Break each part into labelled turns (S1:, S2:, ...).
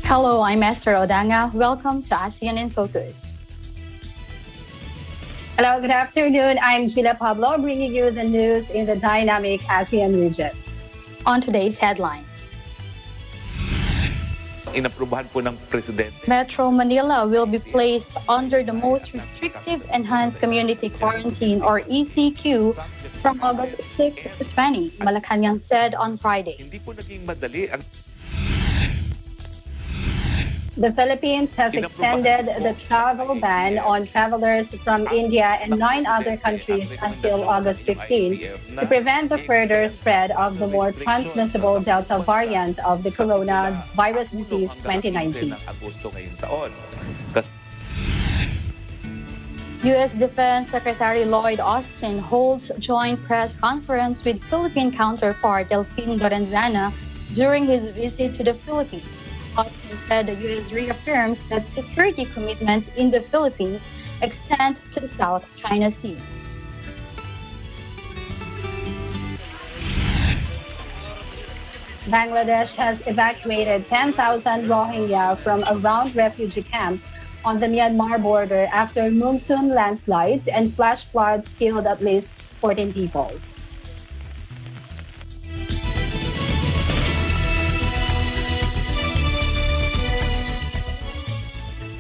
S1: Hello, I'm Esther Odanga. Welcome to ASEAN in Focus.
S2: Hello, good afternoon. I'm Sheila Pablo, bringing you the news in the dynamic ASEAN region.
S1: On today's headlines,
S3: inaprubahan po ng Presidente.
S1: Metro Manila will be placed under the most restrictive enhanced community quarantine or ECQ from August 6 to 20, Malacanang said on Friday.
S3: Hindi po naging madali ang
S2: The Philippines has extended the travel ban on travelers from India and 9 other countries until August 15 to prevent the further spread of the more transmissible Delta variant of the coronavirus disease 2019.
S1: U.S. Defense Secretary Lloyd Austin holds joint press conference with Philippine counterpart Delfin Lorenzana during his visit to the Philippines. Austin said the U.S. reaffirms that security commitments in the Philippines extend to the South China Sea.
S2: Bangladesh has evacuated 10,000 Rohingya from around refugee camps on the Myanmar border after monsoon landslides and flash floods killed at least 14 people.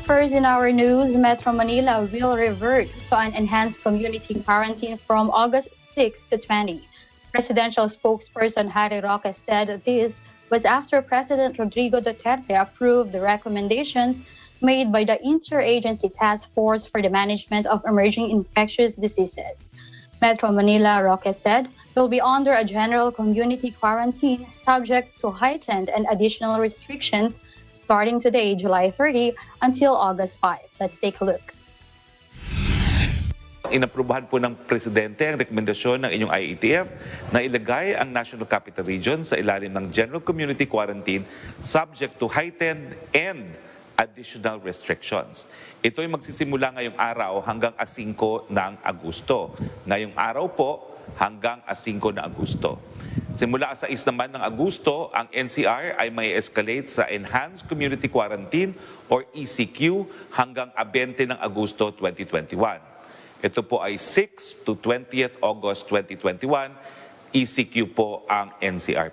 S1: First in our news, Metro Manila will revert to an enhanced community quarantine from August 6 to 20. Presidential spokesperson Harry Roque said this was after President Rodrigo Duterte approved the recommendations made by the Interagency Task Force for the Management of Emerging Infectious Diseases. Metro Manila, Roque said, will be under a general community quarantine subject to heightened and additional restrictions starting today, July 30, until August 5. Let's take a look.
S3: Inaprubahan po ng Presidente ang rekomendasyon ng inyong IATF na ilagay ang National Capital Region sa ilalim ng General Community Quarantine subject to heightened and additional restrictions. Ito ay magsisimula ngayong araw hanggang 5 ng Agosto. Ngayong araw po hanggang 5 ng Agosto. Simula sa 6 naman ng Agosto, ang NCR ay may escalate sa Enhanced Community Quarantine or ECQ hanggang 20 ng Agosto 2021. Ito po ay 6 to 20th August 2021, ECQ po ang NCR+.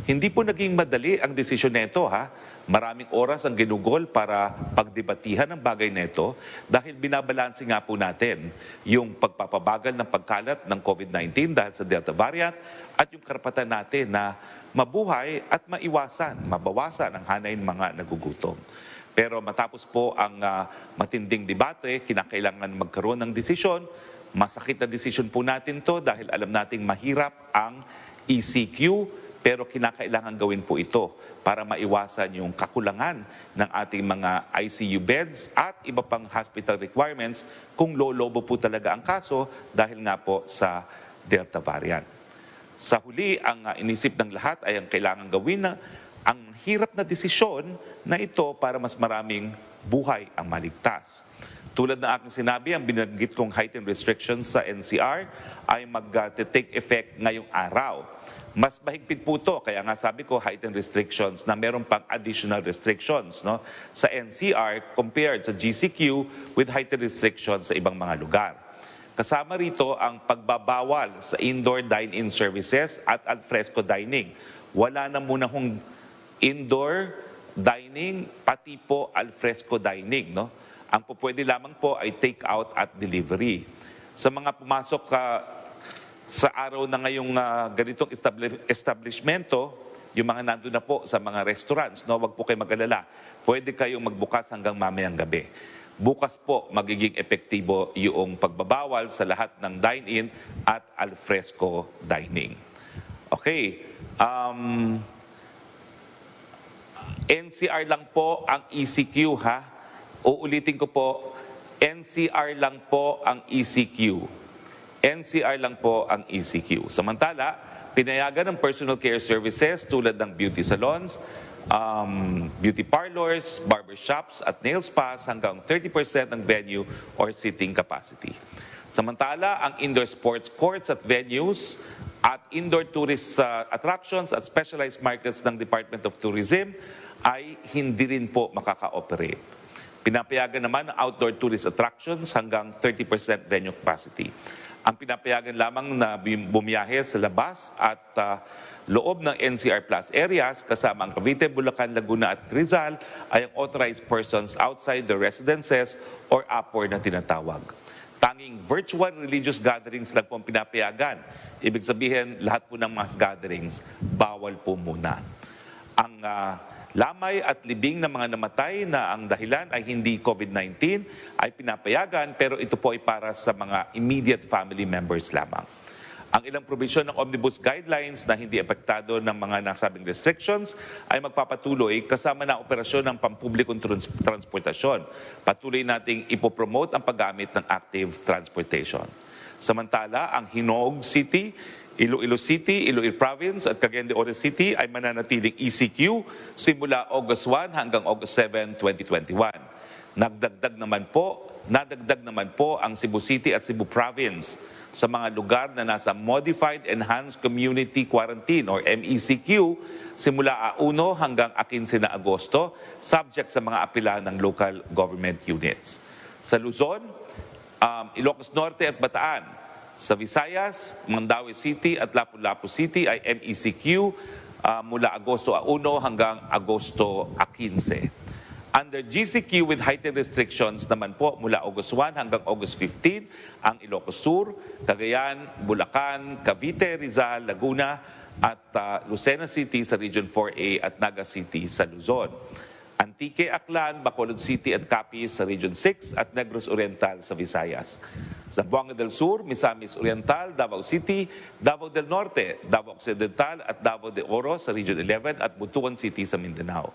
S3: Hindi po naging madali ang desisyon nito ha. Maraming oras ang ginugol para pagdebatihan ng bagay nito dahil binabalanse nga po natin yung pagpapabagal ng pagkalat ng COVID-19 dahil sa Delta variant at yung karapatan natin na mabuhay at mabawasan ang hanay ng mga nagugutom. Pero matapos po ang matinding debate, kinakailangan magkaroon ng desisyon. Masakit na desisyon po natin to dahil alam nating mahirap ang ECQ, pero kinakailangan gawin po ito para maiwasan yung kakulangan ng ating mga ICU beds at iba pang hospital requirements kung lolobo po talaga ang kaso dahil nga po sa Delta variant. Sa huli, ang inisip ng lahat ay ang kailangan gawin na ang hirap na desisyon na ito para mas maraming buhay ang maligtas. Tulad ng aking sinabi, ang binanggit kong heightened restrictions sa NCR ay mag-take effect ngayong araw. Mas mahigpit po ito, kaya nga sabi ko heightened restrictions na meron pang additional restrictions no, sa NCR compared sa GCQ with heightened restrictions sa ibang mga lugar. Kasama rito ang pagbabawal sa indoor dine-in services at alfresco dining. Wala na muna hong indoor dining, pati po alfresco dining. No? Ang pwede lamang po ay take-out at delivery. Sa mga pumasok sa araw na ngayong ganitong establishmento, yung mga nandun na po sa mga restaurants, no, wag po kayo mag-alala. Pwede kayong magbukas hanggang mamayang gabi. Bukas po magiging epektibo yung pagbabawal sa lahat ng dine-in at alfresco dining. Okay. NCR lang po ang ECQ ha. Uulitin ko po, NCR lang po ang ECQ. NCR lang po ang ECQ. Samantala, pinayagan ng personal care services tulad ng beauty salons, beauty parlors, barbershops at nail spas hanggang 30% ng venue or seating capacity. Samantala, ang indoor sports courts at venues at indoor tourist attractions at specialized markets ng Department of Tourism ay hindi rin po makaka-operate. Pinapayagan naman ang outdoor tourist attractions hanggang 30% venue capacity. Ang pinapayagan lamang na bumiyahe sa labas at loob ng NCR Plus areas kasama ang Cavite, Bulacan, Laguna at Rizal ay ang authorized persons outside the residences or APOR na tinatawag. Tanging virtual religious gatherings lang po ang pinapayagan. Ibig sabihin, lahat po ng mass gatherings, bawal po muna. Ang lamay at libing ng mga namatay na ang dahilan ay hindi COVID-19 ay pinapayagan, pero ito po ay para sa mga immediate family members lamang. Ang ilang probisyon ng Omnibus Guidelines na hindi apektado ng mga nasabing restrictions ay magpapatuloy kasama na operasyon ng pampublikong transportasyon. Patuloy nating ipopromote ang paggamit ng active transportation. Samantala, ang Hinog City, Iloilo City, Iloilo Province at Cagayan de Oro City ay mananatiling ECQ simula August 1 hanggang August 7, 2021. Nadagdag naman po ang Cebu City at Cebu Province sa mga lugar na nasa Modified Enhanced Community Quarantine or MECQ simula 1 hanggang 15 na Agosto, subject sa mga apela ng local government units. Sa Luzon, Ilocos Norte at Bataan, sa Visayas, Mandaue City at Lapu-Lapu City ay MECQ mula Agosto 1 hanggang Agosto 15. Under GCQ with heightened restrictions naman po mula August 1 hanggang August 15 ang Ilocos Sur, Cagayan, Bulacan, Cavite, Rizal, Laguna at Lucena City sa Region 4A at Naga City sa Luzon. Antique, Aklan, Bacolod City at Capiz sa Region 6 at Negros Oriental sa Visayas. Zamboanga del Sur, Misamis Oriental, Davao City, Davao del Norte, Davao Occidental at Davao de Oro sa Region 11 at Butuan City sa Mindanao.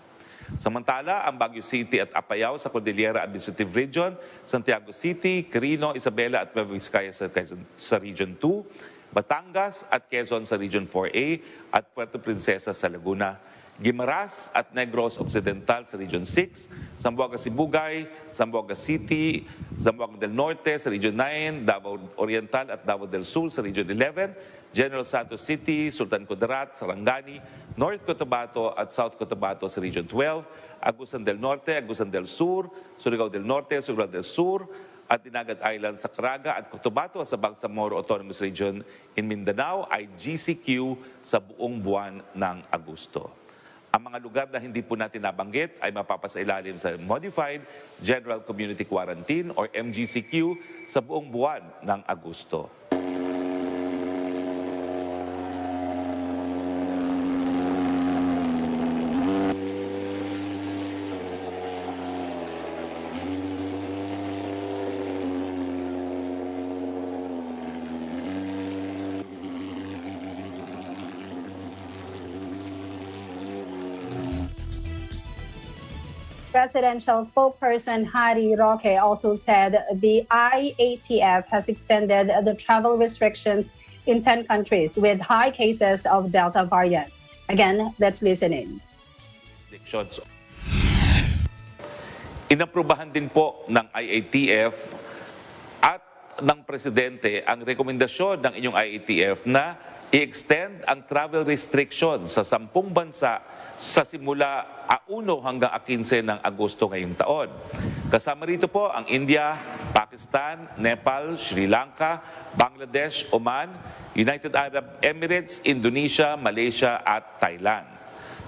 S3: Samantala, ang Baguio City at Apayao sa Cordillera Administrative Region, Santiago City, Quirino, Isabela at Nueva Vizcaya sa Region 2, Batangas at Quezon sa Region 4A at Puerto Princesa sa Laguna, Guimaras at Negros Occidental sa Region 6, Zamboanga Sibugay, Zamboanga City, Zamboanga del Norte sa Region 9, Davao Oriental at Davao del Sur sa Region 11, General Santos City, Sultan Kudarat, Sarangani, North Cotabato at South Cotabato sa Region 12, Agusan del Norte, Agusan del Sur, Surigao del Norte, Surigao del Sur, at Dinagat Island sa Caraga at Cotabato sa Bangsamoro Autonomous Region in Mindanao ay GCQ sa buong buwan ng Agosto. Ang mga lugar na hindi po natin nabanggit ay mapapasailalim sa Modified General Community Quarantine or MGCQ sa buong buwan ng Agosto.
S2: Presidential spokesperson Harry Roque also said the IATF has extended the travel restrictions in 10 countries with high cases of Delta variant. Again, let's listen in.
S3: Inaprubahan din po ng IATF at ng Presidente ang rekomendasyon ng inyong IATF na i-extend ang travel restrictions sa 10 bansa sa simula 1 hanggang 15 ng Agosto ngayong taon. Kasama rito po ang India, Pakistan, Nepal, Sri Lanka, Bangladesh, Oman, United Arab Emirates, Indonesia, Malaysia at Thailand.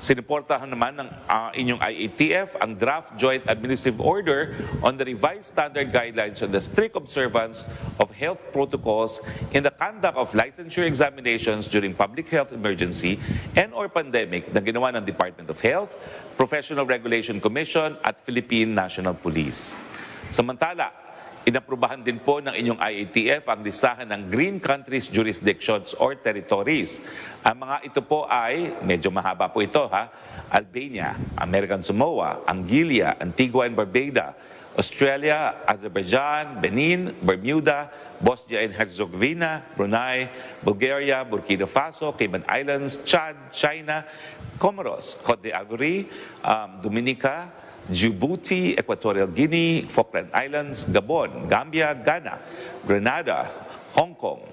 S3: Sinuportahan naman ng inyong IATF ang Draft Joint Administrative Order on the Revised Standard Guidelines on the Strict Observance of Health Protocols in the Conduct of Licensure Examinations during Public Health Emergency and/or Pandemic na ginawa ng Department of Health, Professional Regulation Commission at Philippine National Police. Samantala, inaprubahan din po ng inyong IATF ang listahan ng Green Countries Jurisdictions or Territories. Ang mga ito po ay, medyo mahaba po ito Albania, American Samoa, Anguilla, Antigua and Barbuda, Australia, Azerbaijan, Benin, Bermuda, Bosnia and Herzegovina, Brunei, Bulgaria, Burkina Faso, Cayman Islands, Chad, China, Comoros, Cote d'Ivoire, Dominica, Djibouti, Equatorial Guinea, Falkland Islands, Gabon, Gambia, Ghana, Grenada, Hong Kong,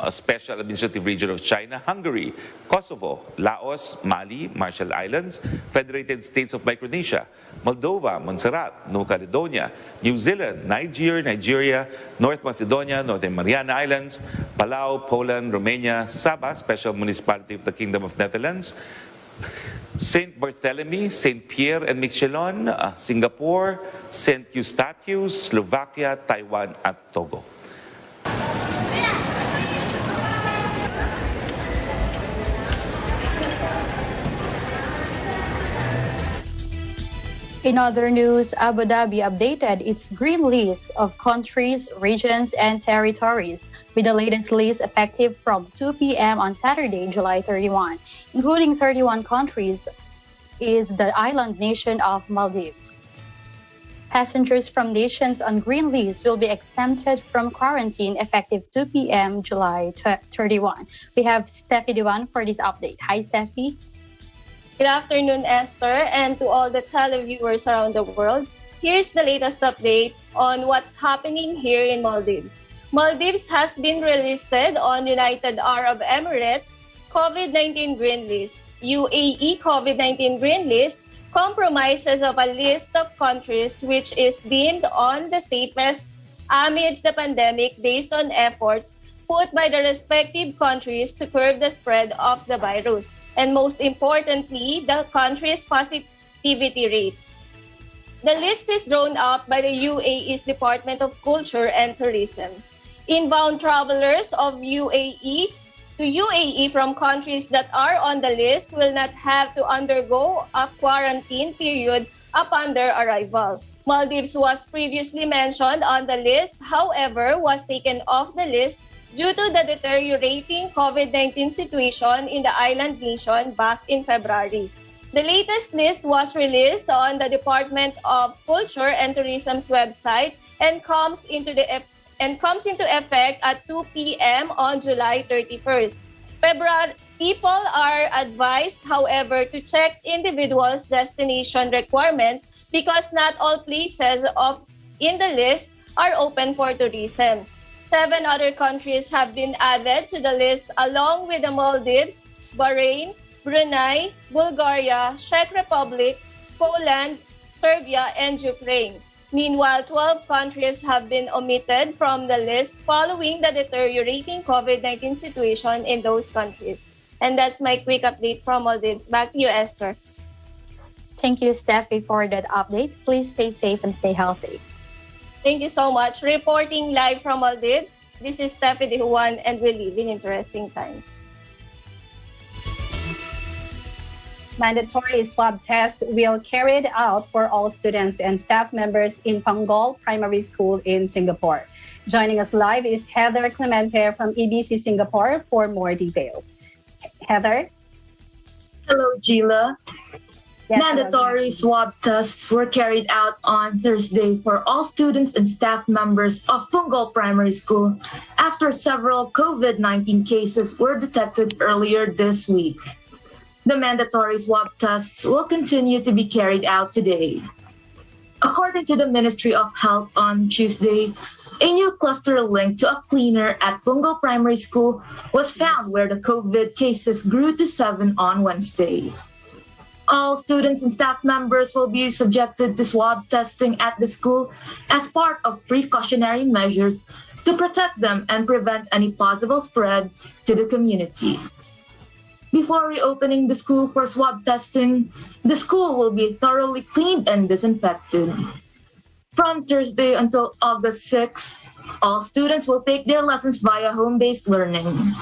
S3: a special administrative region of China, Hungary, Kosovo, Laos, Mali, Marshall Islands, Federated States of Micronesia, Moldova, Montserrat, New Caledonia, New Zealand, Nigeria, North Macedonia, Northern Mariana Islands, Palau, Poland, Romania, Sabah, Special Municipality of the Kingdom of Netherlands, Saint Barthélemy, Saint Pierre and Miquelon, Singapore, Saint Eustatius, Slovakia, Taiwan at Togo.
S1: In other news, Abu Dhabi updated its green list of countries, regions, and territories, with the latest list effective from 2 p.m. on Saturday, July 31. Including 31 countries is the island nation of Maldives. Passengers from nations on green list will be exempted from quarantine effective 2 p.m. July 31. We have Steffi Diwan for this update. Hi, Steffi.
S4: Good afternoon, Esther, and to all the televiewers around the world. Here's the latest update on what's happening here in Maldives. Maldives has been relisted on United Arab Emirates COVID-19 Green List. UAE COVID-19 Green List comprises of a list of countries which is deemed on the safest amidst the pandemic based on efforts put by the respective countries to curb the spread of the virus, and most importantly, the country's positivity rates. The list is drawn up by the UAE's Department of Culture and Tourism. Inbound travelers of UAE to UAE from countries that are on the list will not have to undergo a quarantine period upon their arrival. Maldives was previously mentioned on the list, however, was taken off the list due to the deteriorating COVID-19 situation in the island nation back in February. The latest list was released on the Department of Culture and Tourism's website and comes into effect at 2 p.m. on July 31st. People are advised, however, to check individuals' destination requirements because not all places in the list are open for tourism. 7 other countries have been added to the list along with the Maldives, Bahrain, Brunei, Bulgaria, Czech Republic, Poland, Serbia, and Ukraine. Meanwhile, 12 countries have been omitted from the list following the deteriorating COVID-19 situation in those countries. And that's my quick update from Maldives. Back to you, Esther.
S1: Thank you, Steffi, for that update. Please stay safe and stay healthy.
S4: Thank you so much. Reporting live from Maldives, this is Steffi Diwan, and we live in interesting times.
S2: Mandatory swab test will carried out for all students and staff members in Fungal Primary School in Singapore. Joining us live is Heather Clemente from EBC Singapore for more details. Heather?
S5: Hello, Gila.
S2: Yes,
S5: Mandatory swab tests were carried out on Thursday for all students and staff members of Fungal Primary School after several COVID-19 cases were detected earlier this week. The mandatory swab tests will continue to be carried out today. According to the Ministry of Health on Tuesday, a new cluster linked to a cleaner at Fungal Primary School was found where the COVID cases grew to 7 on Wednesday. All students and staff members will be subjected to swab testing at the school as part of precautionary measures to protect them and prevent any possible spread to the community. Before reopening the school for swab testing, the school will be thoroughly cleaned and disinfected. From Thursday until August 6, all students will take their lessons via home-based learning.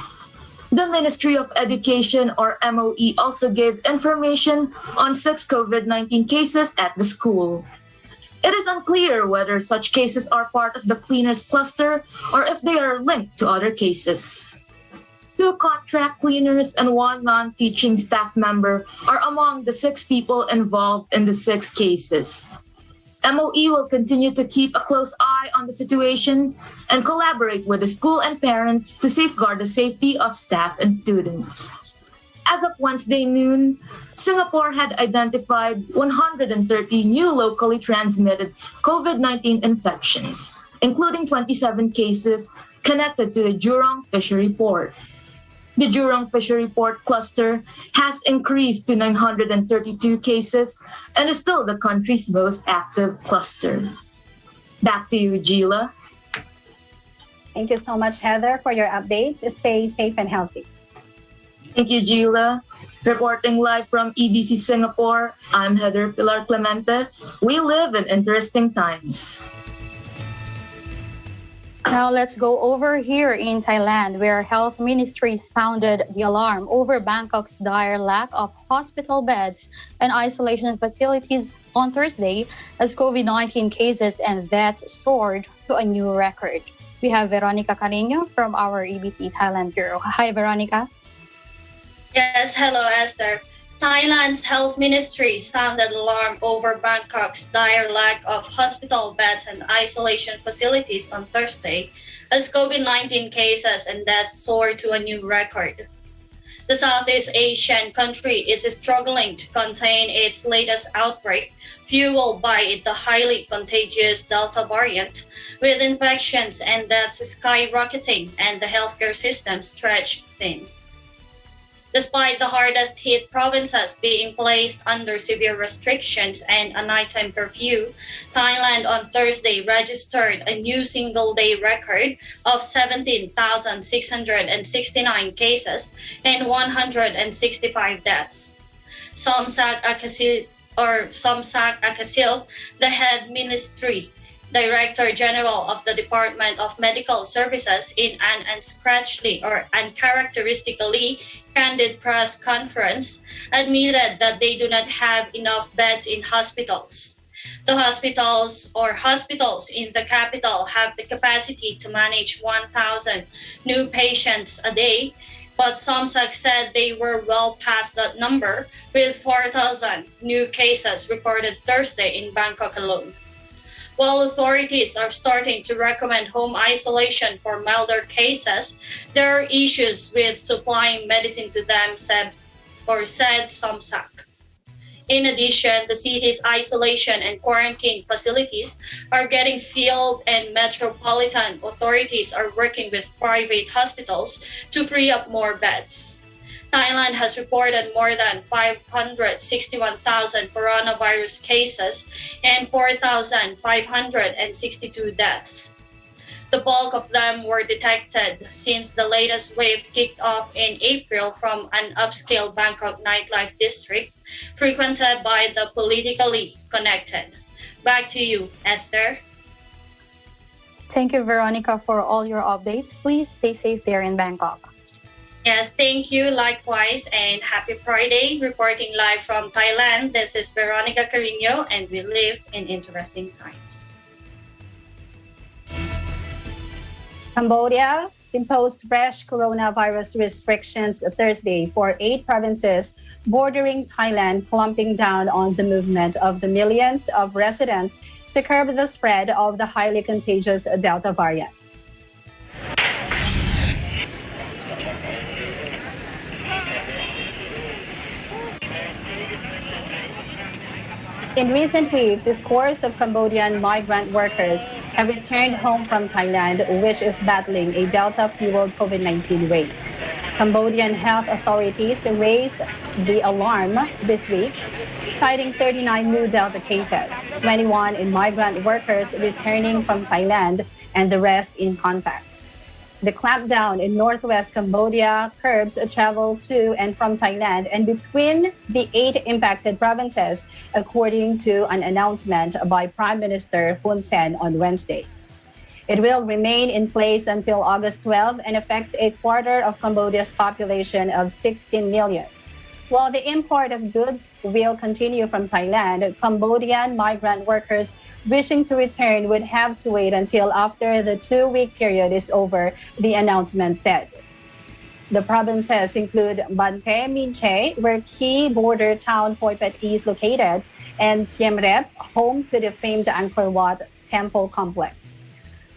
S5: The Ministry of Education, or MOE, also gave information on 6 COVID-19 cases at the school. It is unclear whether such cases are part of the cleaners cluster or if they are linked to other cases. 2 contract cleaners and 1 non-teaching staff member are among the 6 people involved in the 6 cases. MOE will continue to keep a close eye on the situation and collaborate with the school and parents to safeguard the safety of staff and students. As of Wednesday noon, Singapore had identified 130 new locally transmitted COVID-19 infections, including 27 cases connected to the Jurong Fishery Port. The Jurong Fishery Port cluster has increased to 932 cases and is still the country's most active cluster. Back to you, Gila.
S2: Thank you so much, Heather, for your updates. Stay safe and healthy.
S5: Thank you, Gila. Reporting live from EDC Singapore, I'm Heather Pilar Clemente. We live in interesting times.
S1: Now let's go over here in Thailand, where Health Ministry sounded the alarm over Bangkok's dire lack of hospital beds and isolation facilities on Thursday as COVID-19 cases and deaths soared to a new record. We have Veronica Carino from our EBC Thailand Bureau. Hi, Veronica.
S6: Yes, hello, Esther. Thailand's health ministry sounded alarm over Bangkok's dire lack of hospital beds and isolation facilities on Thursday as COVID-19 cases and deaths soared to a new record. The Southeast Asian country is struggling to contain its latest outbreak, fueled by the highly contagious Delta variant, with infections and deaths skyrocketing and the healthcare system stretched thin. Despite the hardest hit provinces being placed under severe restrictions and a nighttime curfew, Thailand on Thursday registered a new single-day record of 17,669 cases and 165 deaths. Somsak Akasil, the head ministry Director General of the Department of Medical Services in an uncharacteristically candid press conference, admitted that they do not have enough beds in hospitals. The hospitals in the capital have the capacity to manage 1,000 new patients a day, but Somsak said they were well past that number, with 4,000 new cases recorded Thursday in Bangkok alone. While authorities are starting to recommend home isolation for milder cases, there are issues with supplying medicine to them, said Somsak. In addition, the city's isolation and quarantine facilities are getting filled, and metropolitan authorities are working with private hospitals to free up more beds. Thailand has reported more than 561,000 coronavirus cases and 4,562 deaths. The bulk of them were detected since the latest wave kicked off in April from an upscale Bangkok nightlife district frequented by the politically connected. Back to you, Esther.
S1: Thank you, Veronica, for all your updates. Please stay safe there in Bangkok.
S6: Yes, thank you. Likewise, and happy Friday. Reporting live from Thailand, this is Veronica Carino, and we live in interesting times.
S2: Cambodia imposed fresh coronavirus restrictions Thursday for 8 provinces bordering Thailand, clamping down on the movement of the millions of residents to curb the spread of the highly contagious Delta variant. In recent weeks, scores of Cambodian migrant workers have returned home from Thailand, which is battling a Delta-fueled COVID-19 wave. Cambodian health authorities raised the alarm this week, citing 39 new Delta cases, 21 in migrant workers returning from Thailand, and the rest in contact. The clampdown in northwest Cambodia curbs travel to and from Thailand and between the 8 impacted provinces, according to an announcement by Prime Minister Hun Sen on Wednesday. It will remain in place until August 12 and affects a quarter of Cambodia's population of 16 million. While the import of goods will continue from Thailand, Cambodian migrant workers wishing to return would have to wait until after the 2-week period is over, the announcement said. The provinces include Bante Minche, where key border town Poi Phet is located, and Siem Reap, home to the famed Angkor Wat temple complex.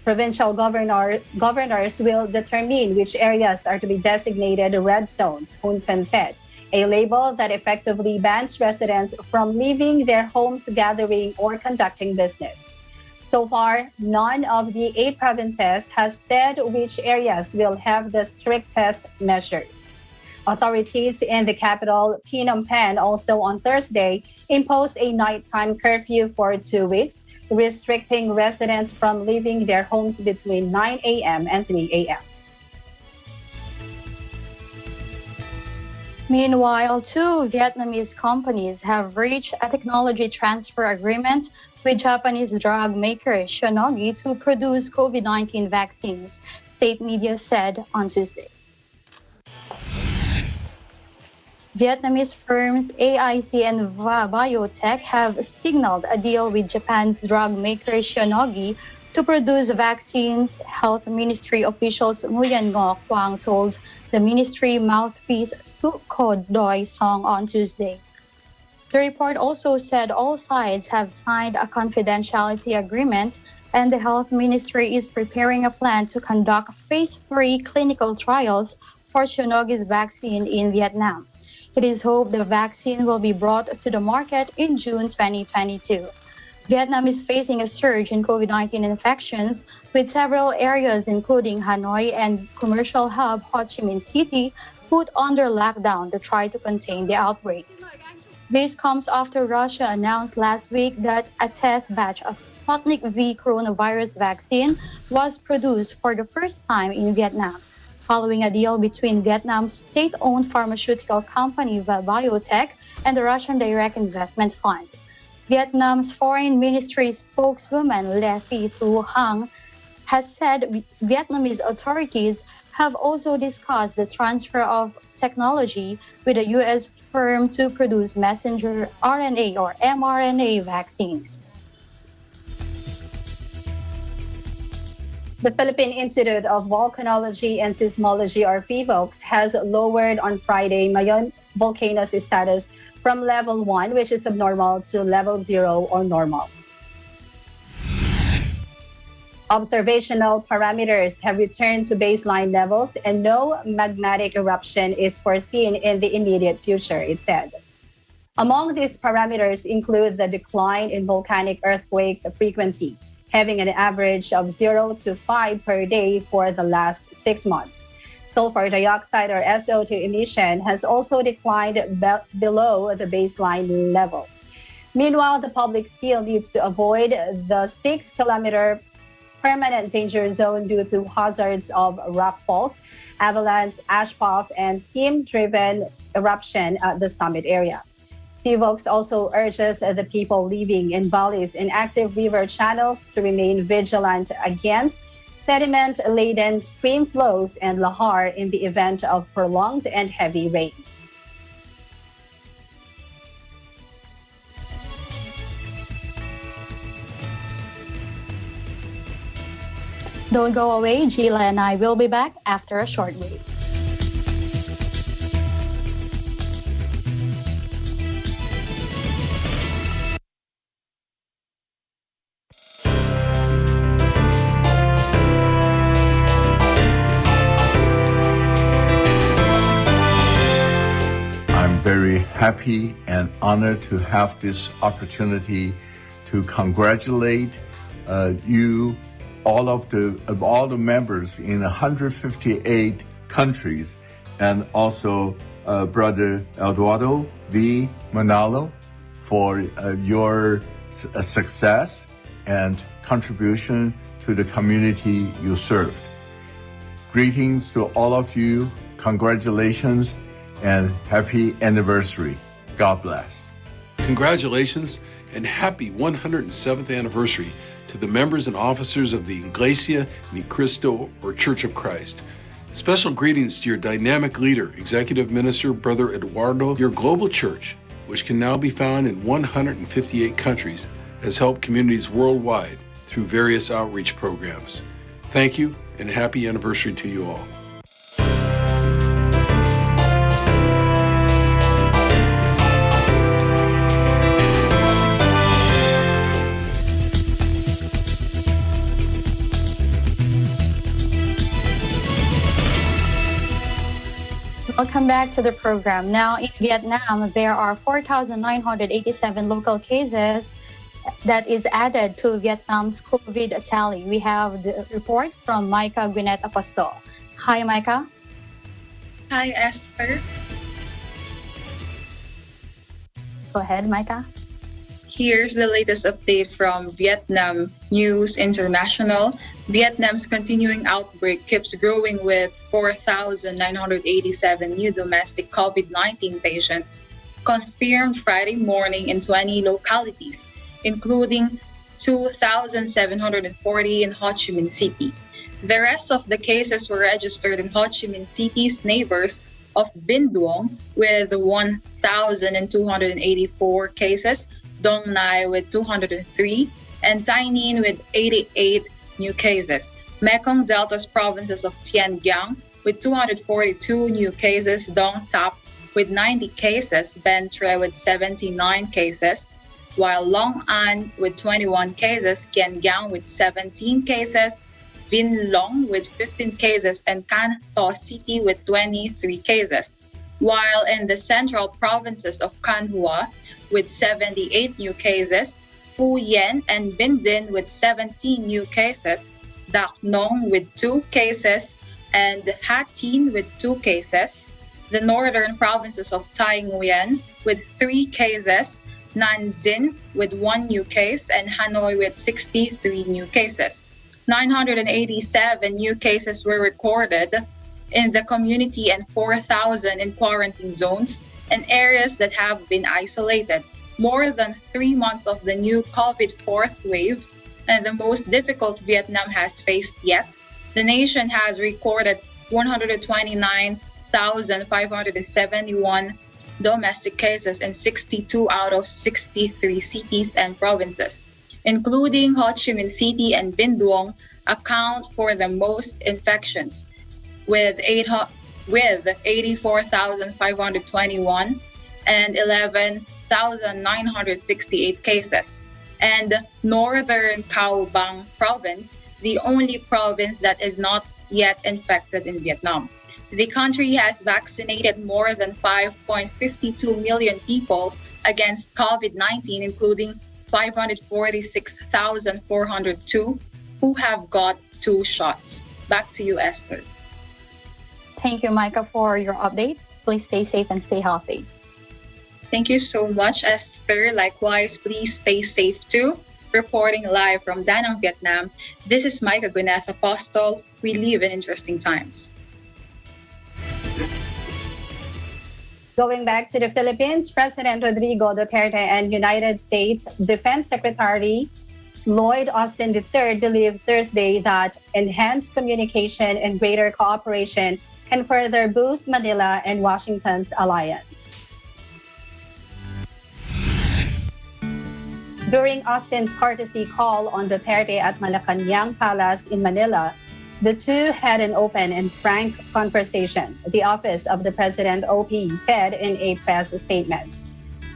S2: Provincial governors will determine which areas are to be designated red zones, Hun Sen said, a label that effectively bans residents from leaving their homes, gathering, or conducting business. So far, none of the 8 provinces has said which areas will have the strictest measures. Authorities in the capital, Phnom Penh, also on Thursday, imposed a nighttime curfew for 2 weeks, restricting residents from leaving their homes between 9 a.m. and 3 a.m.
S1: Meanwhile, 2 Vietnamese companies have reached a technology transfer agreement with Japanese drug maker Shionogi to produce COVID-19 vaccines, state media said on Tuesday. Vietnamese firms AIC and Biotech have signaled a deal with Japan's drug maker Shionogi to produce vaccines, Health Ministry officials Nguyen Ngo Quang told the ministry mouthpiece Sukho Doi Song on Tuesday. The report also said all sides have signed a confidentiality agreement and the Health Ministry is preparing a plan to conduct phase 3 clinical trials for Shionogi's vaccine in Vietnam. It is hoped the vaccine will be brought to the market in June 2022. Vietnam is facing a surge in COVID-19 infections, with several areas including Hanoi and commercial hub Ho Chi Minh City put under lockdown to try to contain the outbreak. This comes after Russia announced last week that a test batch of Sputnik V coronavirus vaccine was produced for the first time in Vietnam, following a deal between Vietnam's state-owned pharmaceutical company Biotech and the Russian Direct Investment Fund. Vietnam's Foreign Ministry spokeswoman Le Thi Thu Hang has said Vietnamese authorities have also discussed the transfer of technology with a U.S. firm to produce messenger RNA or mRNA vaccines.
S2: The Philippine Institute of Volcanology and Seismology, or PHIVOLCS, has lowered on Friday Mayon volcano's status from level 1, which is abnormal, to level 0 or normal. Observational parameters have returned to baseline levels and no magmatic eruption is foreseen in the immediate future, it said. Among these parameters include the decline in volcanic earthquakes frequency, having an average of 0 to 5 per day for the last 6 months. Sulfur dioxide, or SO2 emission, has also declined below the baseline level. Meanwhile, the public still needs to avoid the 6-kilometer permanent danger zone due to hazards of rockfalls, avalanche, ashfall, and steam-driven eruption at the summit area. PHIVOLCS also urges the people living in valleys and active river channels to remain vigilant against sediment-laden stream flows and lahar in the event of prolonged and heavy rain.
S1: Don't go away, Gila and I will be back after a short break.
S7: I'm very happy and honored to have this opportunity to congratulate you, all the members in 158 countries, and also Brother Eduardo V. Manalo for your success and contribution to the community you served. Greetings to all of you, congratulations, and happy anniversary. God bless.
S8: Congratulations and happy 107th anniversary to the members and officers of the Iglesia Ni Cristo, or Church of Christ. Special greetings to your dynamic leader, Executive Minister Brother Eduardo. Your global church, which can now be found in 158 countries, has helped communities worldwide through various outreach programs. Thank you and happy anniversary to you all.
S1: Welcome back to the program. Now, in Vietnam, there are 4,987 local cases that is added to Vietnam's COVID tally. We have the report from Micah Gwinnett Apostol. Hi, Micah.
S9: Hi, Esther.
S1: Go ahead, Micah.
S9: Here's the latest update from Vietnam News International. Vietnam's continuing outbreak keeps growing with 4,987 new domestic COVID-19 patients confirmed Friday morning in 20 localities, including 2,740 in Ho Chi Minh City. The rest of the cases were registered in Ho Chi Minh City's neighbors of Binh Duong with 1,284 cases, Dong Nai with 203, and Tay Ninh with 88 new cases. Mekong Delta's provinces of Tiên Giang with 242 new cases, Dong Tap with 90 cases, Ben Tre with 79 cases, while Long An with 21 cases, Kiên Giang with 17 cases, Vinh Long with 15 cases, and Can Tho City with 23 cases. While in the central provinces of Can Hoa with 78 new cases, Phu Yen and Binh Dinh with 17 new cases, Dak Nong with 2 cases, and Ha Tin with 2 cases, the northern provinces of Thai Nguyen with 3 cases, Nan Dinh with 1 new case, and Hanoi with 63 new cases. 987 new cases were recorded in the community and 4,000 in quarantine zones and areas that have been isolated. More than 3 months of the new COVID fourth wave and the most difficult Vietnam has faced yet, the nation has recorded 129,571 domestic cases in 62 out of 63 cities and provinces, including Ho Chi Minh City and Binh Duong, account for the most infections, with 84,521 and 11,968 cases. And Northern Cao Bang province, the only province that is not yet infected in Vietnam. The country has vaccinated more than 5.52 million people against COVID-19, including 546,402 who have got 2 shots. Back to you, Esther.
S1: Thank you, Micah, for your update. Please stay safe and stay healthy.
S9: Thank you so much, Esther. Likewise, please stay safe too. Reporting live from Da Nang, Vietnam, this is Micah Gwinnett Apostol. We live in interesting times.
S2: Going back to the Philippines, President Rodrigo Duterte and United States Defense Secretary Lloyd Austin III believed Thursday that enhanced communication and greater cooperation can further boost Manila and Washington's alliance. During Austin's courtesy call on Duterte at Malacanang Palace in Manila, the two had an open and frank conversation, the Office of the President OP said in a press statement.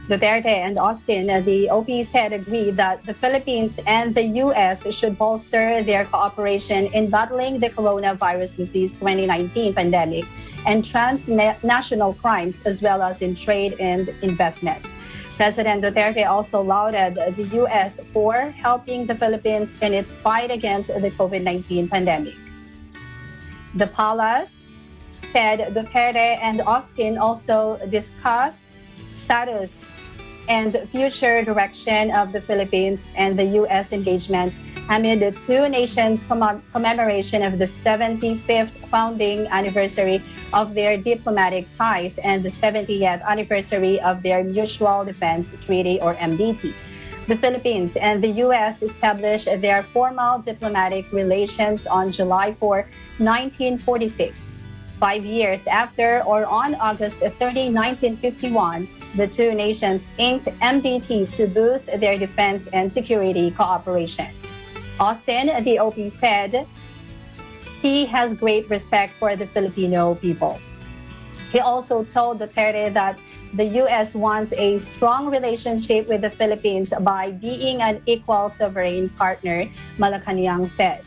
S2: Duterte and Austin, the OP said, agreed that the Philippines and the U.S. should bolster their cooperation in battling the coronavirus disease 2019 pandemic and transnational crimes, as well as in trade and investments. President Duterte also lauded the U.S. for helping the Philippines in its fight against the COVID-19 pandemic. The palace said Duterte and Austin also discussed status and future direction of the Philippines and the U.S. engagement amid the two nations' commemoration of the 75th founding anniversary of their diplomatic ties and the 70th anniversary of their Mutual Defense Treaty, or MDT. The Philippines and the U.S. established their formal diplomatic relations on July 4, 1946. 5 years after, or on August 30, 1951, the two nations inked MDT to boost their defense and security cooperation. Austin, the OP, said he has great respect for the Filipino people. He also told Duterte that the U.S. wants a strong relationship with the Philippines by being an equal sovereign partner, Malacanang said.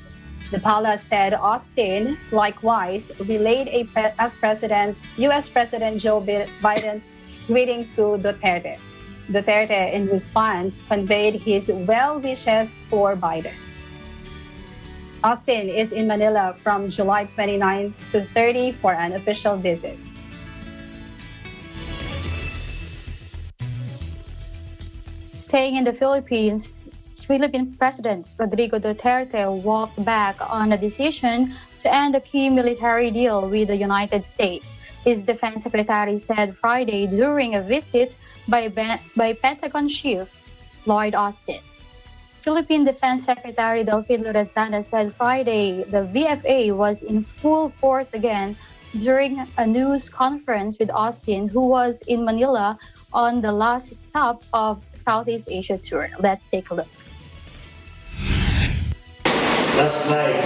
S2: The palace said Austin, likewise, relayed U.S. President Joe Biden's greetings to Duterte. Duterte, in response, conveyed his well wishes for Biden. Austin is in Manila from July 29 to 30 for an official visit.
S1: Staying in the Philippines, Philippine President Rodrigo Duterte walked back on a decision to end a key military deal with the United States. His defense secretary said Friday during a visit by Pentagon Chief Lloyd Austin. Philippine Defense Secretary Delfin Lorenzana said Friday the VFA was in full force again during a news conference with Austin, who was in Manila on the last stop of Southeast Asia tour. Let's take a look.
S10: Last night,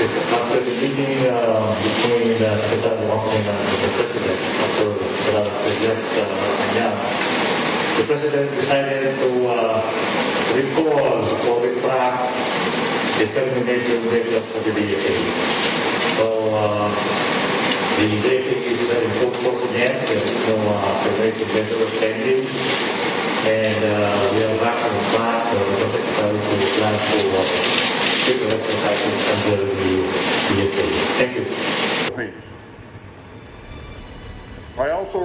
S10: after the meeting between the Secretary of Office and the President, after President the President decided to recall or retract the termination date of the DFA. So the DFA is in full force again. There is no termination measure pending. And we are back on track for the Secretary to plan for civil exercises under the DFA. Thank you.
S11: I also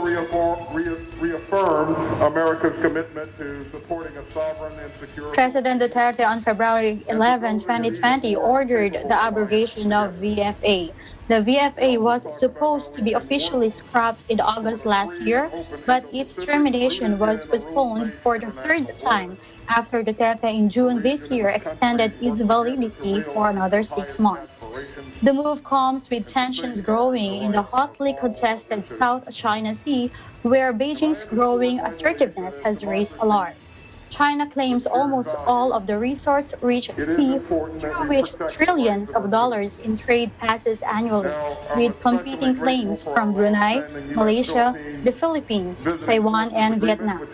S11: reaffirmed America's commitment to supporting a sovereign and secure...
S1: President Duterte on February 11, 2020 ordered the abrogation of VFA. The VFA was supposed to be officially scrapped in August last year, but its termination was postponed for the third time after Duterte in June this year extended its validity for another 6 months. The move comes with tensions growing in the hotly contested South China Sea, where Beijing's growing assertiveness has raised alarm. China claims almost all of the resource-rich sea through which trillions of dollars in trade passes annually, with competing claims from Brunei, Malaysia, the Philippines, Taiwan, and Vietnam.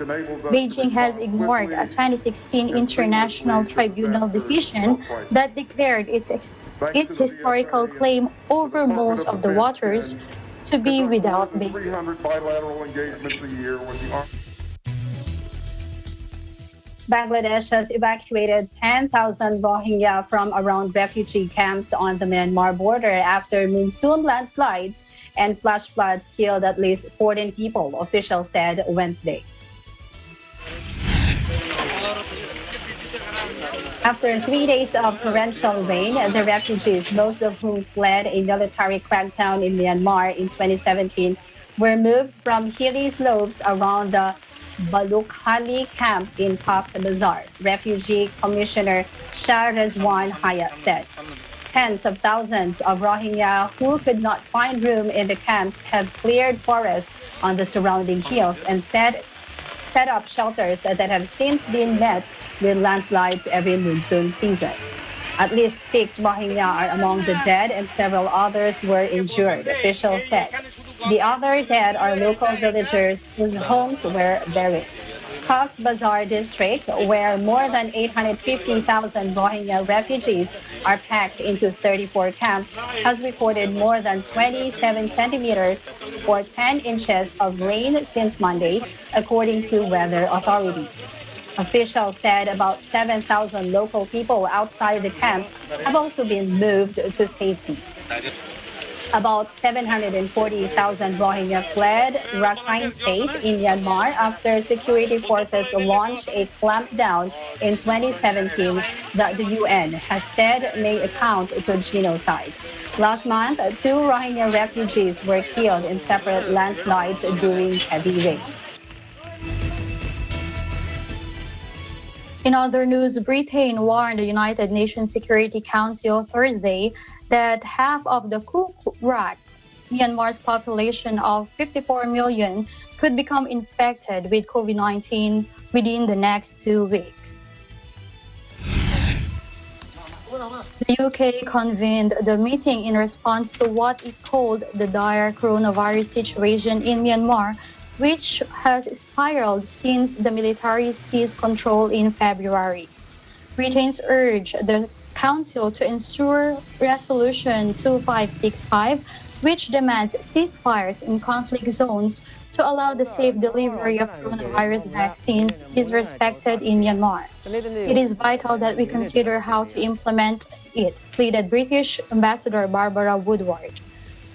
S1: Beijing has ignored a 2016 International Tribunal decision that declared its historical claim over most of the waters to be without basis.
S2: Bangladesh has evacuated 10,000 Rohingya from around refugee camps on the Myanmar border after monsoon landslides and flash floods killed at least 14 people, officials said Wednesday. After 3 days of torrential rain, the refugees, most of whom fled a military crackdown in Myanmar in 2017, were moved from hilly slopes around the Balukhali camp in Cox's Bazar, Refugee Commissioner Shah Rezwan Hayat said. Tens of thousands of Rohingya who could not find room in the camps have cleared forests on the surrounding hills and set up shelters that have since been met with landslides every monsoon season. At least 6 Rohingya are among the dead and several others were injured, officials said. The other dead are local villagers whose homes were buried. Cox's Bazar district, where more than 850,000 Rohingya refugees are packed into 34 camps, has recorded more than 27 centimeters or 10 inches of rain since Monday, according to weather authorities. Officials said about 7,000 local people outside the camps have also been moved to safety. About 740,000 Rohingya fled Rakhine State in Myanmar after security forces launched a clampdown in 2017 that the UN has said may account to genocide. Last month, 2 Rohingya refugees were killed in separate landslides during heavy rain.
S1: In other news, Britain warned the United Nations Security Council Thursday that half of the Kurat, Myanmar's population of 54 million, could become infected with COVID-19 within the next 2 weeks. The UK convened the meeting in response to what it called the dire coronavirus situation in Myanmar, which has spiraled since the military seized control in February. Britain's urged the Council to ensure Resolution 2565 which demands ceasefires in conflict zones to allow the safe delivery of coronavirus vaccines, is respected in Myanmar. It is vital that we consider how to implement it, pleaded British Ambassador Barbara Woodward.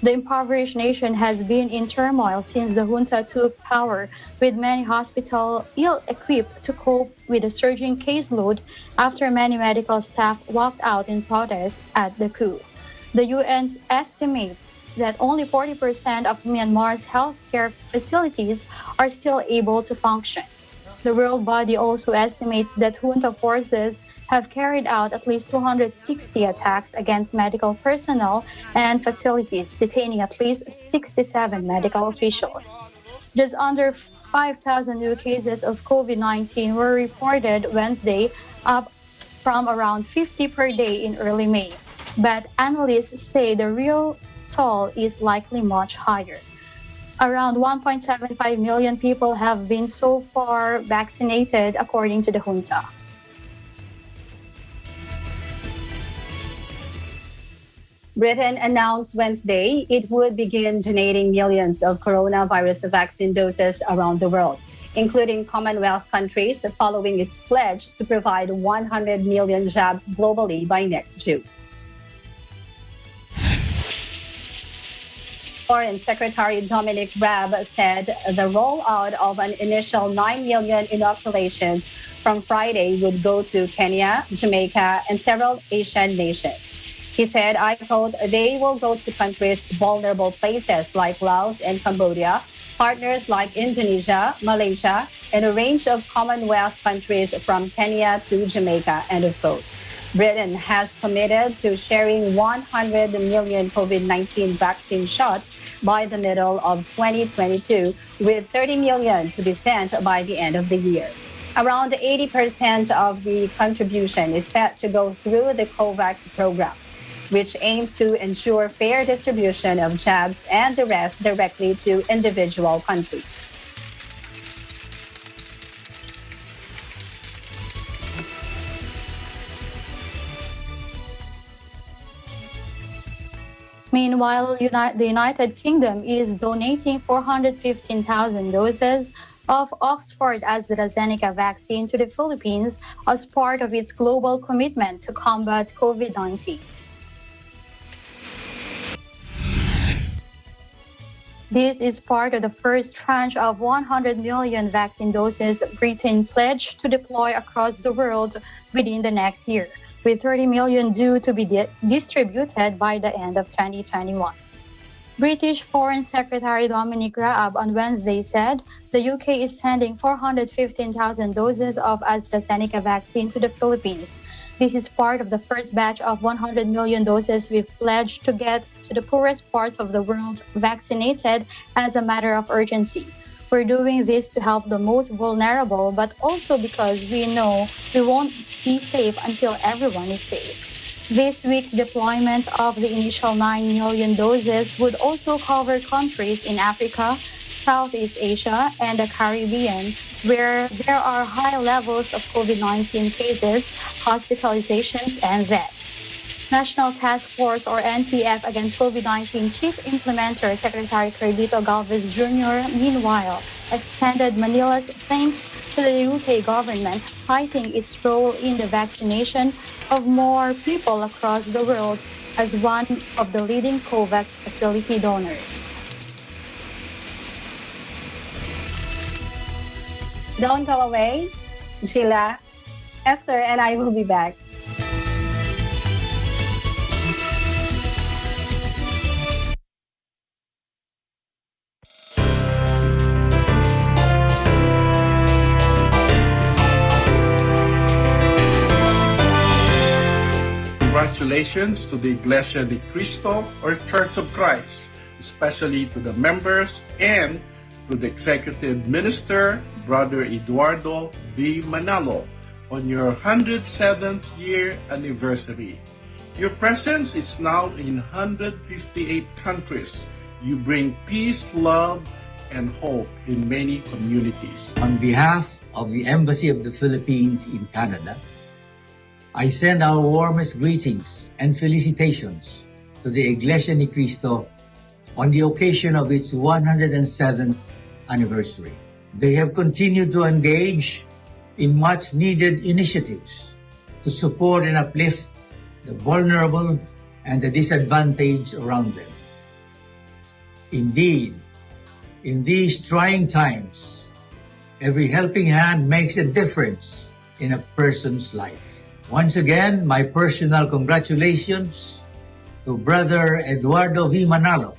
S1: The impoverished nation has been in turmoil since the junta took power, with many hospitals ill-equipped to cope with the surging caseload after many medical staff walked out in protest at the coup. The UN estimates that only 40% of Myanmar's healthcare facilities are still able to function. The world body also estimates that junta forces have carried out at least 260 attacks against medical personnel and facilities, detaining at least 67 medical officials. Just under 5,000 new cases of COVID-19 were reported Wednesday, up from around 50 per day in early May. But analysts say the real toll is likely much higher. Around 1.75 million people have been so far vaccinated, according to the junta.
S2: Britain announced Wednesday it would begin donating millions of coronavirus vaccine doses around the world, including Commonwealth countries, following its pledge to provide 100 million jabs globally by next June. Foreign Secretary Dominic Raab said the rollout of an initial 9 million inoculations from Friday would go to Kenya, Jamaica, and several Asian nations. He said, I quote, they will go to countries, vulnerable places like Laos and Cambodia, partners like Indonesia, Malaysia, and a range of Commonwealth countries from Kenya to Jamaica, end of quote. Britain has committed to sharing 100 million COVID-19 vaccine shots by the middle of 2022, with 30 million to be sent by the end of the year. Around 80% of the contribution is set to go through the COVAX program, which aims to ensure fair distribution of jabs, and the rest directly to individual countries.
S1: Meanwhile, the United Kingdom is donating 415,000 doses of Oxford AstraZeneca vaccine to the Philippines as part of its global commitment to combat COVID-19. This is part of the first tranche of 100 million vaccine doses Britain pledged to deploy across the world within the next year, with 30 million due to be distributed by the end of 2021. British Foreign Secretary Dominic Raab on Wednesday said the UK is sending 415,000 doses of AstraZeneca vaccine to the Philippines. This is part of the first batch of 100 million doses we've pledged to get to the poorest parts of the world vaccinated as a matter of urgency. We're doing this to help the most vulnerable, but also because we know we won't be safe until everyone is safe. This week's deployment of the initial 9 million doses would also cover countries in Africa, Southeast Asia, and the Caribbean, where there are high levels of COVID-19 cases, hospitalizations, and deaths. National Task Force, or NTF, against COVID-19 Chief Implementer Secretary Carlito Galvez Jr., meanwhile, extended Manila's thanks to the UK government, citing its role in the vaccination of more people across the world as one of the leading COVAX facility donors.
S2: Don't go away, Sheila. Esther and I will be back.
S12: Congratulations to the Iglesia ni Cristo, or Church of Christ, especially to the members and to the Executive Minister, Brother Eduardo V. Manalo, on your 107th year anniversary. Your presence is now in 158 countries. You bring peace, love, and hope in many communities.
S13: On behalf of the Embassy of the Philippines in Canada, I send our warmest greetings and felicitations to the Iglesia ni Cristo on the occasion of its 107th anniversary. They have continued to engage in much-needed initiatives to support and uplift the vulnerable and the disadvantaged around them. Indeed, in these trying times, every helping hand makes a difference in a person's life. Once again, my personal congratulations to Brother Eduardo V. Manalo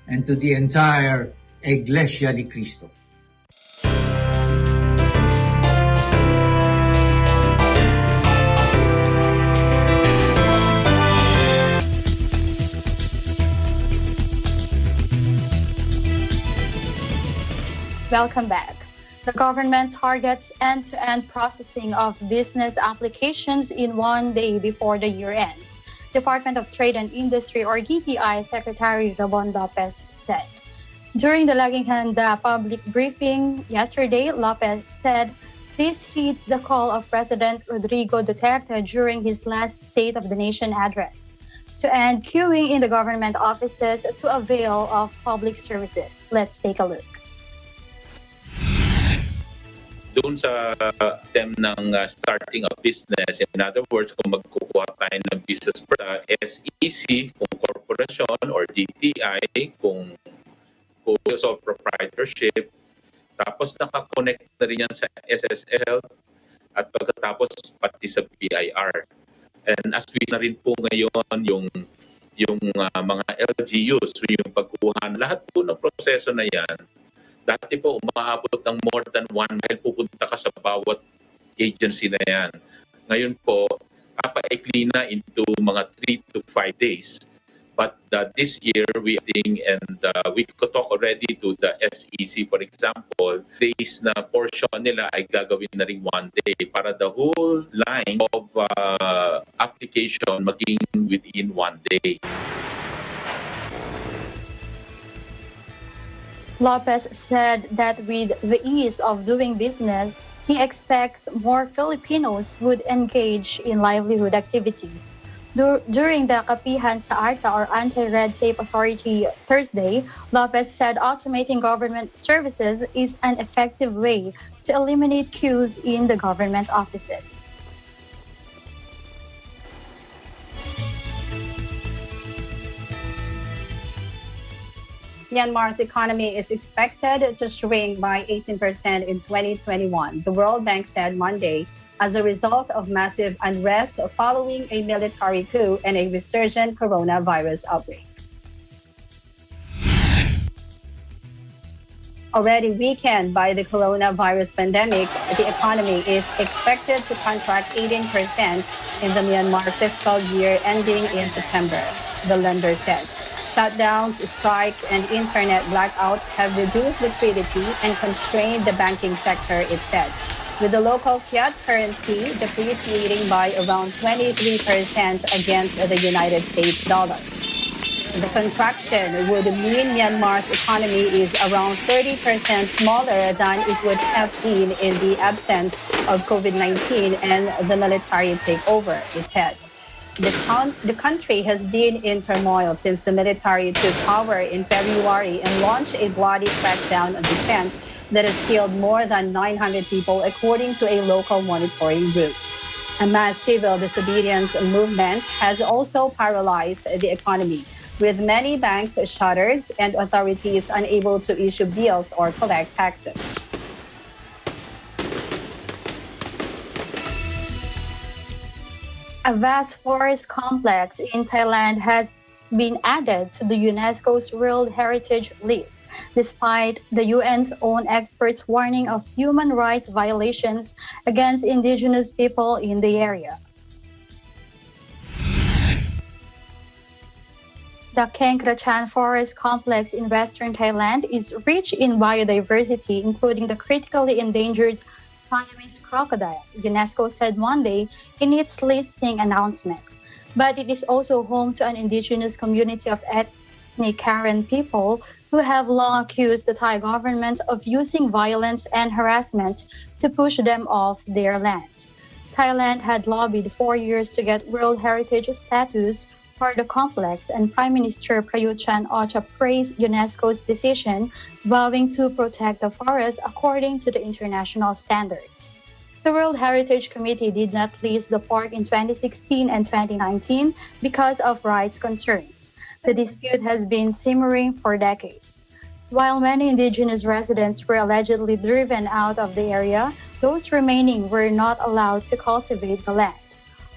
S13: and to the entire Iglesia ni Cristo.
S1: Welcome back. The government targets end-to-end processing of business applications in 1 day before the year ends, Department of Trade and Industry or DTI Secretary Ramon Lopez said. During the Laginganda public briefing yesterday, Lopez said this heeds the call of President Rodrigo Duterte during his last State of the Nation address to end queuing in the government offices to avail of public services. Let's take a look.
S14: Doon sa term ng starting a business, in other words, kung magkukuha tayo ng business sa SEC, kung corporation or DTI, kung sole proprietorship, tapos nakakonect na rin yan sa SSL at pagkatapos pati sa BIR. And as we na rin po ngayon yung mga LGUs, yung pagkuha, lahat po ng proseso na yan, dati po, umaabot ng more than 1 dahil pupunta ka sa bawat agency na yan. Ngayon po, papaikli na into mga 3 to 5 days. But this year, we think, and we could talk already to the SEC, for example, days na portion nila ay gagawin na rin 1 day para the whole line of application maging within 1 day.
S1: Lopez said that with the ease of doing business, he expects more Filipinos would engage in livelihood activities. During the Kapihan sa ARTA or Anti-Red Tape Authority Thursday, Lopez said automating government services is an effective way to eliminate queues in the government offices.
S2: Myanmar's economy is expected to shrink by 18% in 2021, the World Bank said Monday, as a result of massive unrest following a military coup and a resurgent coronavirus outbreak. Already weakened by the coronavirus pandemic, the economy is expected to contract 18% in the Myanmar fiscal year ending in September, the lender said. Shutdowns, strikes, and internet blackouts have reduced liquidity and constrained the banking sector, it said, with the local kyat currency depreciating by around 23% against the United States dollar. The contraction would mean Myanmar's economy is around 30% smaller than it would have been in the absence of COVID-19 and the military takeover, it said. The country has been in turmoil since the military took power in February and launched a bloody crackdown on dissent that has killed more than 900 people, according to a local monitoring group. A mass civil disobedience movement has also paralyzed the economy, with many banks shuttered and authorities unable to issue bills or collect taxes.
S1: A vast forest complex in Thailand has been added to the UNESCO's World Heritage list, despite the UN's own experts' warning of human rights violations against indigenous people in the area. The Keng Krachan Forest Complex in western Thailand is rich in biodiversity, including the critically endangered Siamese crocodile, UNESCO said Monday in its listing announcement. But it is also home to an indigenous community of ethnic Karen people who have long accused the Thai government of using violence and harassment to push them off their land. Thailand had lobbied for years to get World Heritage status for the complex, and Prime Minister Prayut Chan-o-cha praised UNESCO's decision, vowing to protect the forest according to the international standards. The World Heritage Committee did not list the park in 2016 and 2019 because of rights concerns. The dispute has been simmering for decades. While many indigenous residents were allegedly driven out of the area, those remaining were not allowed to cultivate the land.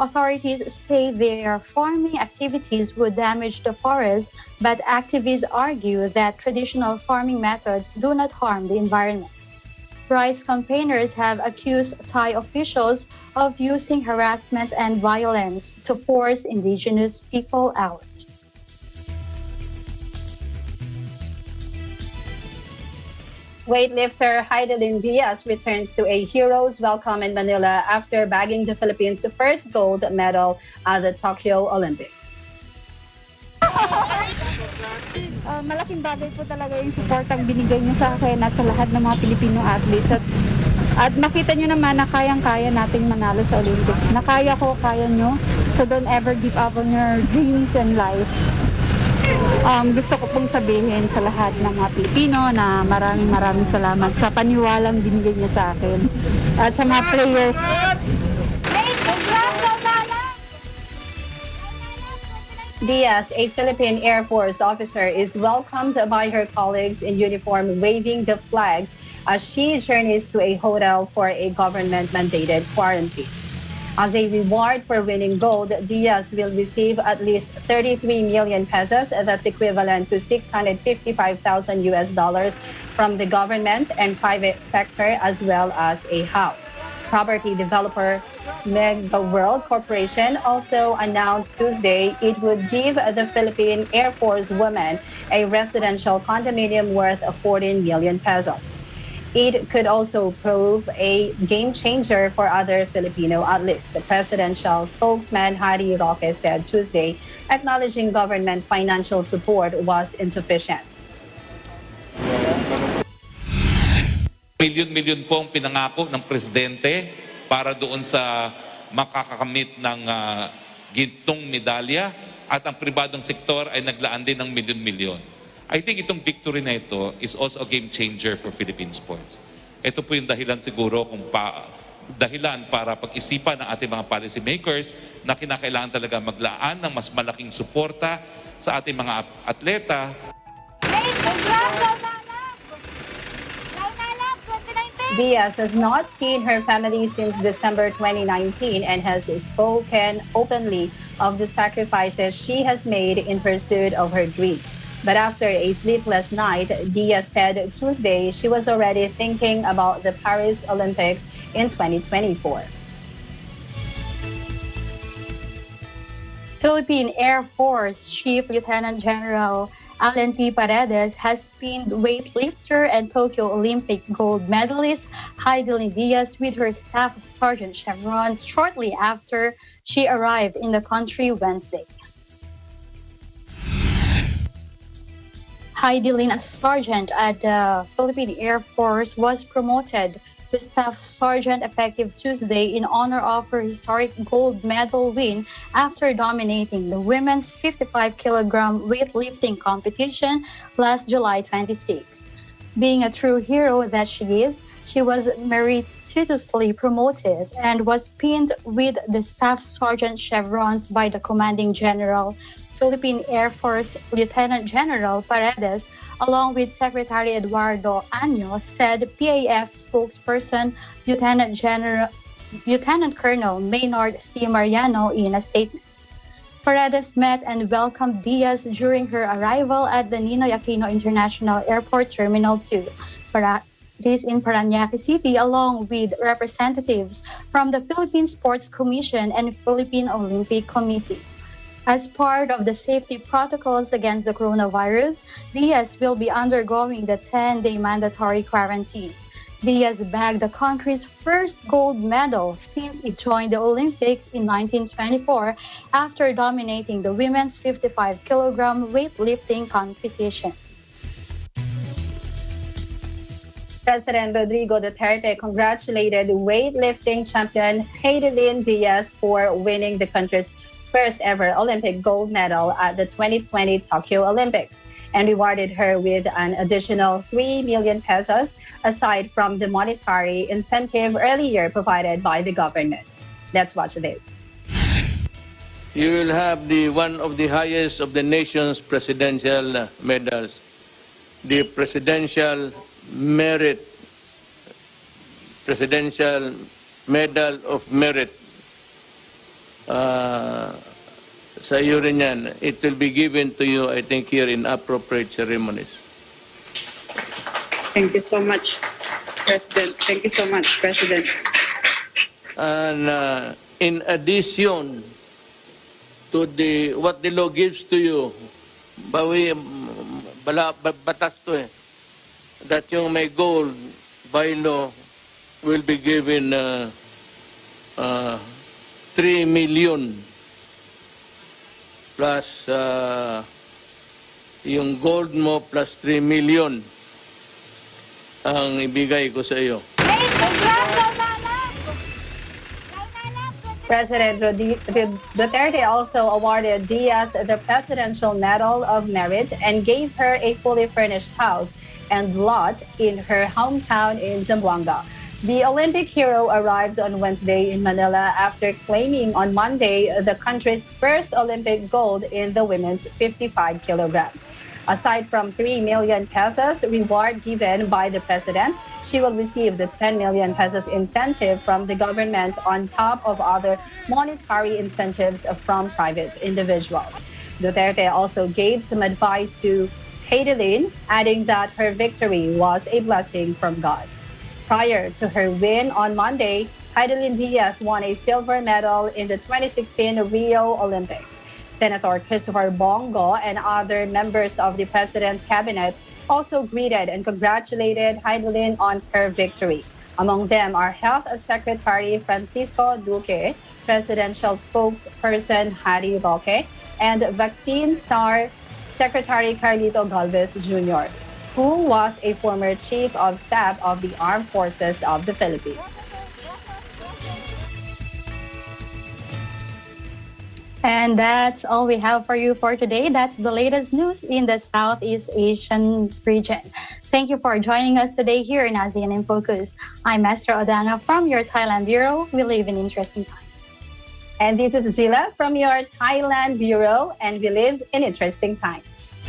S1: Authorities say their farming activities would damage the forest, but activists argue that traditional farming methods do not harm the environment. Rights campaigners have accused Thai officials of using harassment and violence to force indigenous people out.
S2: Weightlifter Heidelin Diaz returns to a hero's welcome in Manila after bagging the Philippines' first gold medal at the Tokyo Olympics.
S15: Malaking bagay po talaga yung support ang binigay niyo sa akin at sa lahat ng mga Pilipino athletes. At makita niyo naman na kayang-kaya nating manalo sa Olympics. Na kaya ko, kaya niyo. So don't ever give up on your dreams and life. Gusto ko pong sabihin sa lahat ng mga Pilipino na maraming salamat sa paniwalang binigay niya sa akin. At sa mga players.
S2: Diaz, a Philippine Air Force officer, is welcomed by her colleagues in uniform waving the flags as she journeys to a hotel for a government-mandated quarantine. As a reward for winning gold, Diaz will receive at least 33 million pesos, that's equivalent to $655,000 from the government and private sector, as well as a house. Property developer Mega World Corporation also announced Tuesday it would give the Philippine Air Force women a residential condominium worth 14 million pesos. It could also prove a game changer for other Filipino athletes. Presidential spokesman Harry Roque said Tuesday, acknowledging government financial support was insufficient.
S3: Milyon-milyon po ang pinangako ng presidente para doon sa makakamit ng gintong medalya at ang pribadong sektor ay naglaan din ng milyon-milyon. I think itong victory na ito is also a game changer for Philippine sports. Ito po yung dahilan siguro dahilan para pag-isipan ng ating mga policy makers na kinakailangan talaga maglaan ng mas malaking suporta sa ating mga atleta.
S2: Diaz has not seen her family since December 2019 and has spoken openly of the sacrifices she has made in pursuit of her dream. But after a sleepless night, Diaz said Tuesday she was already thinking about the Paris Olympics in 2024.
S1: Philippine Air Force Chief Lieutenant General Alan T. Paredes has pinned weightlifter and Tokyo Olympic gold medalist Heidelin Diaz with her staff sergeant chevrons shortly after she arrived in the country Wednesday. Heidelin, a sergeant at the Philippine Air Force, was promoted to Staff Sergeant effective Tuesday in honor of her historic gold medal win after dominating the women's 55-kilogram weightlifting competition last July 26. Being a true hero that she is, she was meritoriously promoted and was pinned with the Staff Sergeant chevrons by the Commanding General, Philippine Air Force Lieutenant General Paredes, along with Secretary Eduardo Año, said PAF spokesperson Lieutenant Colonel Maynard C. Mariano in a statement. Paredes met and welcomed Diaz during her arrival at the Ninoy Aquino International Airport Terminal 2. This in Parañaque City, along with representatives from the Philippine Sports Commission and Philippine Olympic Committee. As part of the safety protocols against the coronavirus, Diaz will be undergoing the 10-day mandatory quarantine. Diaz bagged the country's first gold medal since it joined the Olympics in 1924 after dominating the women's 55-kilogram weightlifting competition.
S2: President Rodrigo Duterte congratulated weightlifting champion Heidelin Diaz for winning the country's first ever Olympic gold medal at the 2020 Tokyo Olympics and rewarded her with an additional 3 million pesos aside from the monetary incentive earlier provided by the government. Let's watch this.
S16: You will have one of the highest of the nation's presidential medals, the Presidential Medal of Merit. Sa iyo rin yan. It will be given to you, I think, here in appropriate ceremonies.
S15: Thank you so much, President. Thank you so much, President.
S16: And in addition to what the law gives to you, batas to that yung may gold by law will be given 3 million plus yung gold mo plus 3 million ang ibigay ko sa iyo.
S2: President Duterte also awarded Diaz the Presidential Medal of Merit and gave her a fully furnished house and lot in her hometown in Zamboanga. The Olympic hero arrived on Wednesday in Manila after claiming on Monday the country's first Olympic gold in the women's 55 kilograms. Aside from 3 million pesos reward given by the president, she will receive the 10 million pesos incentive from the government on top of other monetary incentives from private individuals. Duterte also gave some advice to Heidelin, adding that her victory was a blessing from God. Prior to her win on Monday, Heidelin Diaz won a silver medal in the 2016 Rio Olympics. Senator Christopher Bongo and other members of the president's cabinet also greeted and congratulated Heidelin on her victory. Among them are Health Secretary Francisco Duque, Presidential Spokesperson Harry Roque, and Vaccine Czar Secretary Carlito Galvez Jr., who was a former Chief of Staff of the Armed Forces of the Philippines.
S1: And that's all we have for you for today. That's the latest news in the Southeast Asian region. Thank you for joining us today here in ASEAN in Focus. I'm Esther Odanga from your Thailand Bureau. We live in interesting times.
S2: And this is Zila from your Thailand Bureau, and we live in interesting times.